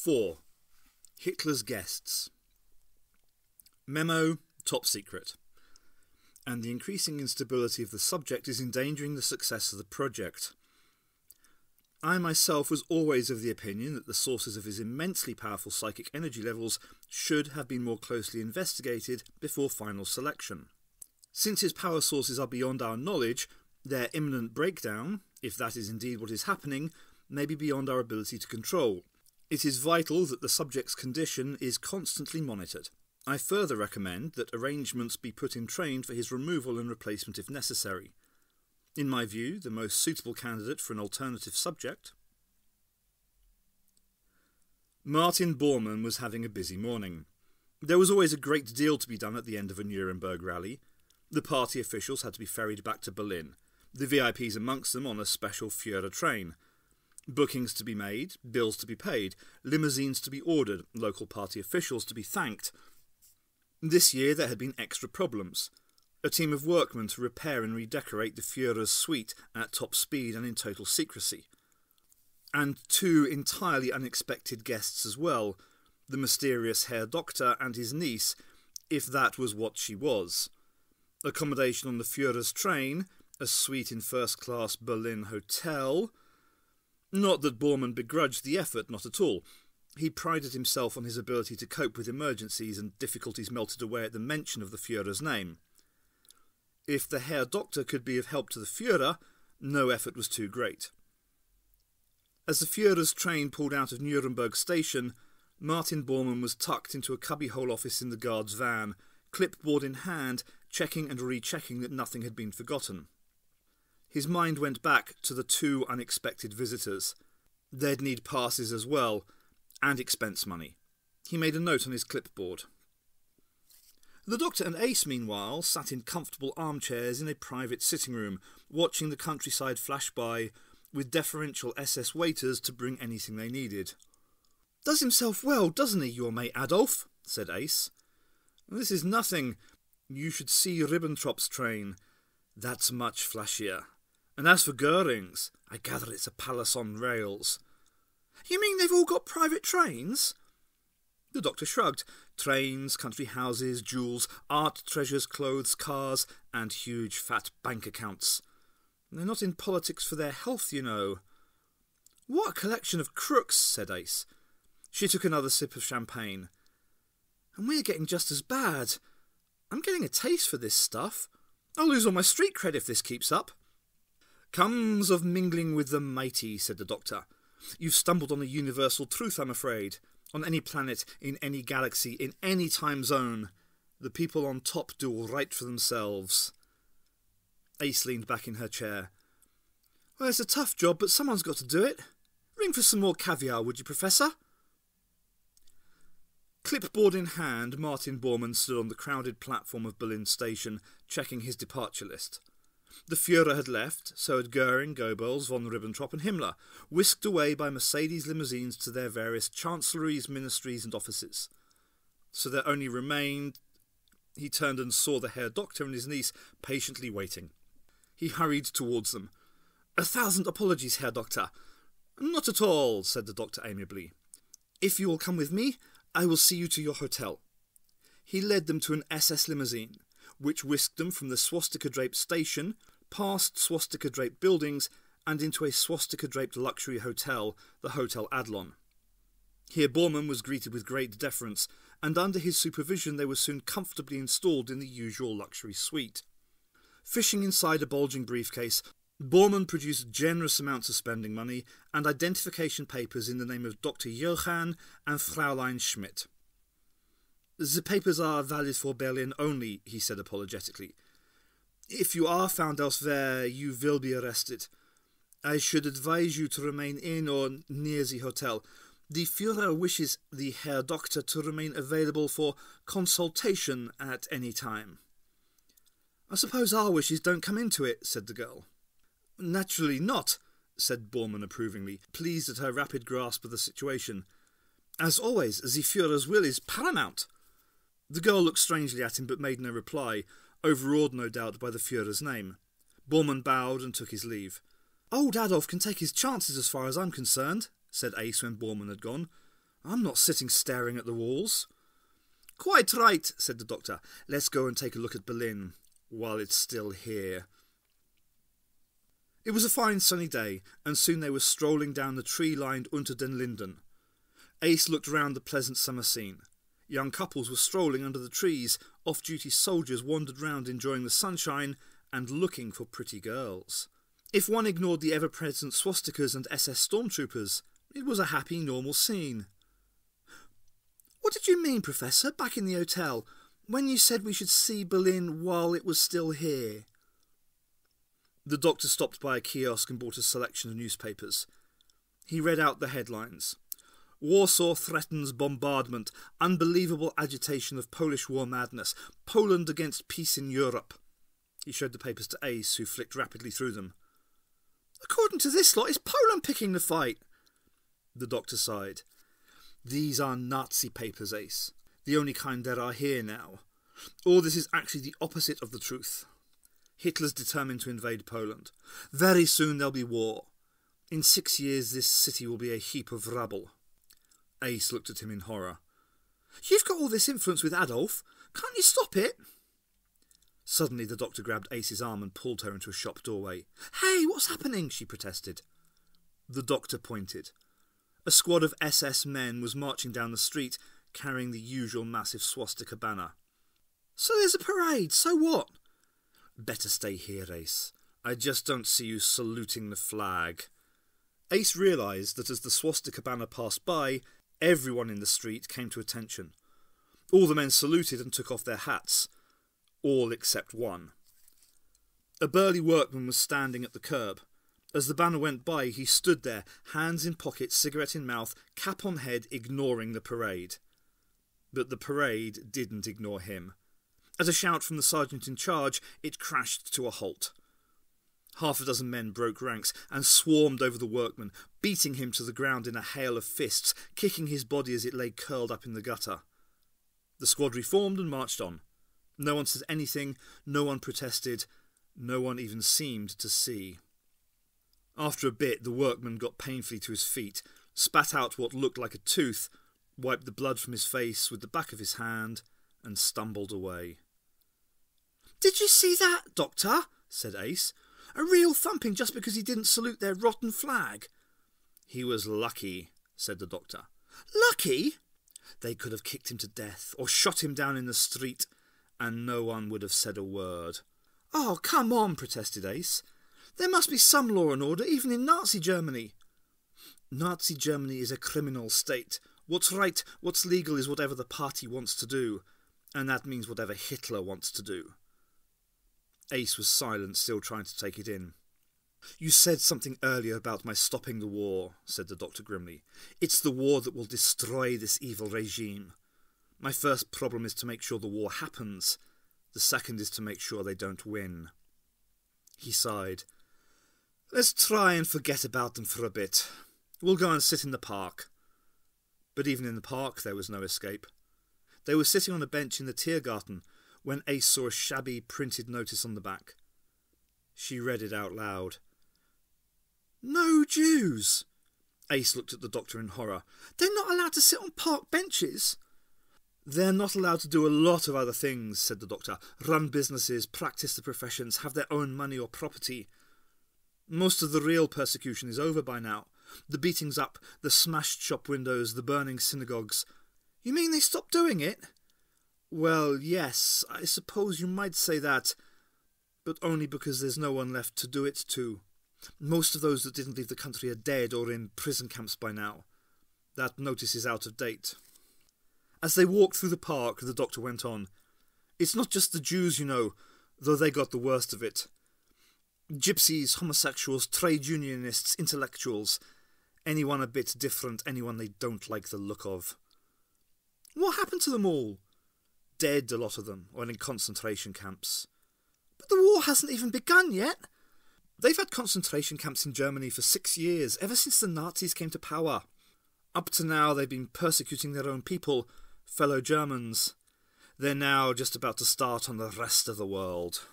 4. Hitler's Guests. Memo, top secret. And the increasing instability of the subject is endangering the success of the project. I myself was always of the opinion that the sources of his immensely powerful psychic energy levels should have been more closely investigated before final selection. Since his power sources are beyond our knowledge, their imminent breakdown, if that is indeed what is happening, may be beyond our ability to control. It is vital that the subject's condition is constantly monitored. I further recommend that arrangements be put in train for his removal and replacement if necessary. In my view, the most suitable candidate for an alternative subject. Martin Bormann was having a busy morning. There was always a great deal to be done at the end of a Nuremberg rally. The party officials had to be ferried back to Berlin, the VIPs amongst them on a special Führer train. Bookings to be made, bills to be paid, limousines to be ordered, local party officials to be thanked. This year there had been extra problems. A team of workmen to repair and redecorate the Führer's suite at top speed and in total secrecy. And 2 entirely unexpected guests as well, the mysterious Herr Doctor and his niece, if that was what she was. Accommodation on the Führer's train, a suite in first-class Berlin hotel. Not that Bormann begrudged the effort, not at all. He prided himself on his ability to cope with emergencies, and difficulties melted away at the mention of the Führer's name. If the Herr Doctor could be of help to the Führer, no effort was too great. As the Führer's train pulled out of Nuremberg station, Martin Bormann was tucked into a cubbyhole office in the guard's van, clipboard in hand, checking and rechecking that nothing had been forgotten. His mind went back to the 2 unexpected visitors. They'd need passes as well, and expense money. He made a note on his clipboard. The Doctor and Ace, meanwhile, sat in comfortable armchairs in a private sitting room, watching the countryside flash by, with deferential SS waiters to bring anything they needed. "Does himself well, doesn't he, your mate Adolf?" said Ace. "This is nothing. You should see Ribbentrop's train. That's much flashier. And as for Goering's, I gather it's a palace on rails." "You mean they've all got private trains?" The Doctor shrugged. Trains, country houses, jewels, art treasures, clothes, cars, and huge fat bank accounts. They're not in politics for their health, you know. "What a collection of crooks," said Ace. She took another sip of champagne. "And we're getting just as bad. I'm getting a taste for this stuff. I'll lose all my street cred if this keeps up." "Comes of mingling with the mighty," said the Doctor. "You've stumbled on a universal truth, I'm afraid. On any planet, in any galaxy, in any time zone, the people on top do all right for themselves." Ace leaned back in her chair. "Well, it's a tough job, but someone's got to do it. Ring for some more caviar, would you, Professor?" Clipboard in hand, Martin Bormann stood on the crowded platform of Berlin station, checking his departure list. The Führer had left, so had Goering, Goebbels, von Ribbentrop and Himmler, whisked away by Mercedes limousines to their various chancelleries, ministries and offices. So there only remained... He turned and saw the Herr Doctor and his niece patiently waiting. He hurried towards them. "1,000 apologies, Herr Doctor." "Not at all," said the Doctor amiably. "If you will come with me, I will see you to your hotel." He led them to an SS limousine, which whisked them from the swastika-draped station, past swastika-draped buildings, and into a swastika-draped luxury hotel, the Hotel Adlon. Here Bormann was greeted with great deference, and under his supervision they were soon comfortably installed in the usual luxury suite. Fishing inside a bulging briefcase, Bormann produced generous amounts of spending money and identification papers in the name of Dr. Johann and Fräulein Schmidt. "The papers are valid for Berlin only," he said apologetically. "If you are found elsewhere, you will be arrested. I should advise you to remain in or near the hotel. The Führer wishes the Herr Doctor to remain available for consultation at any time." "I suppose our wishes don't come into it," said the girl. "Naturally not," said Bormann approvingly, pleased at her rapid grasp of the situation. "As always, the Führer's will is paramount." The girl looked strangely at him but made no reply, overawed no doubt by the Führer's name. Bormann bowed and took his leave. "Old Adolf can take his chances as far as I'm concerned," said Ace when Bormann had gone. I'm not sitting staring at the walls. Quite right, said the doctor. Let's go and take a look at Berlin, while it's still here. It was a fine sunny day, and soon they were strolling down the tree-lined Unter den Linden. Ace looked round the pleasant summer scene. Young couples were strolling under the trees, off-duty soldiers wandered round enjoying the sunshine and looking for pretty girls. If one ignored the ever-present swastikas and SS stormtroopers, it was a happy, normal scene. What did you mean, Professor, back in the hotel, when you said we should see Berlin while it was still here? The doctor stopped by a kiosk and bought a selection of newspapers. He read out the headlines. Warsaw threatens bombardment. Unbelievable agitation of Polish war madness. Poland against peace in Europe. He showed the papers to Ace, who flicked rapidly through them. According to this lot, is Poland picking the fight? The doctor sighed. These are Nazi papers, Ace. The only kind there are here now. All this is actually the opposite of the truth. Hitler's determined to invade Poland. Very soon there'll be war. In 6 years this city will be a heap of rubble. Ace looked at him in horror. You've got all this influence with Adolf. Can't you stop it? Suddenly the doctor grabbed Ace's arm and pulled her into a shop doorway. Hey, what's happening? She protested. The doctor pointed. A squad of SS men was marching down the street, carrying the usual massive swastika banner. So there's a parade, so what? Better stay here, Ace. I just don't see you saluting the flag. Ace realised that as the swastika banner passed by, everyone in the street came to attention. All the men saluted and took off their hats. All except one. A burly workman was standing at the curb. As the banner went by, he stood there, hands in pockets, cigarette in mouth, cap on head, ignoring the parade. But the parade didn't ignore him. At a shout from the sergeant in charge, it crashed to a halt. Half a dozen men broke ranks and swarmed over the workman, beating him to the ground in a hail of fists, kicking his body as it lay curled up in the gutter. The squad reformed and marched on. No one said anything, no one protested, no one even seemed to see. After a bit, the workman got painfully to his feet, spat out what looked like a tooth, wiped the blood from his face with the back of his hand, and stumbled away. Did you see that, Doctor? Said Ace. A real thumping just because he didn't salute their rotten flag. He was lucky, said the doctor. Lucky? They could have kicked him to death or shot him down in the street, and no one would have said a word. Oh, come on, protested Ace. There must be some law and order, even in Nazi Germany. Nazi Germany is a criminal state. What's right, what's legal is whatever the party wants to do, and that means whatever Hitler wants to do. Ace was silent, still trying to take it in. You said something earlier about my stopping the war, said the doctor grimly. It's the war that will destroy this evil regime. My first problem is to make sure the war happens. The second is to make sure they don't win. He sighed. Let's try and forget about them for a bit. We'll go and sit in the park. But even in the park there was no escape. They were sitting on a bench in the Tiergarten when Ace saw a shabby printed notice on the back. She read it out loud. No Jews! Ace looked at the doctor in horror. They're not allowed to sit on park benches. They're not allowed to do a lot of other things, said the doctor. Run businesses, practice the professions, have their own money or property. Most of the real persecution is over by now. The beatings up, the smashed shop windows, the burning synagogues. You mean they stopped doing it? Well, yes, I suppose you might say that, but only because there's no one left to do it to. Most of those that didn't leave the country are dead or in prison camps by now. That notice is out of date. As they walked through the park, the doctor went on. It's not just the Jews, you know, though they got the worst of it. Gypsies, homosexuals, trade unionists, intellectuals. Anyone a bit different, anyone they don't like the look of. What happened to them all? Dead, a lot of them, or in concentration camps. But the war hasn't even begun yet. They've had concentration camps in Germany for 6 years, ever since the Nazis came to power. Up to now they've been persecuting their own people, fellow Germans. They're now just about to start on the rest of the world.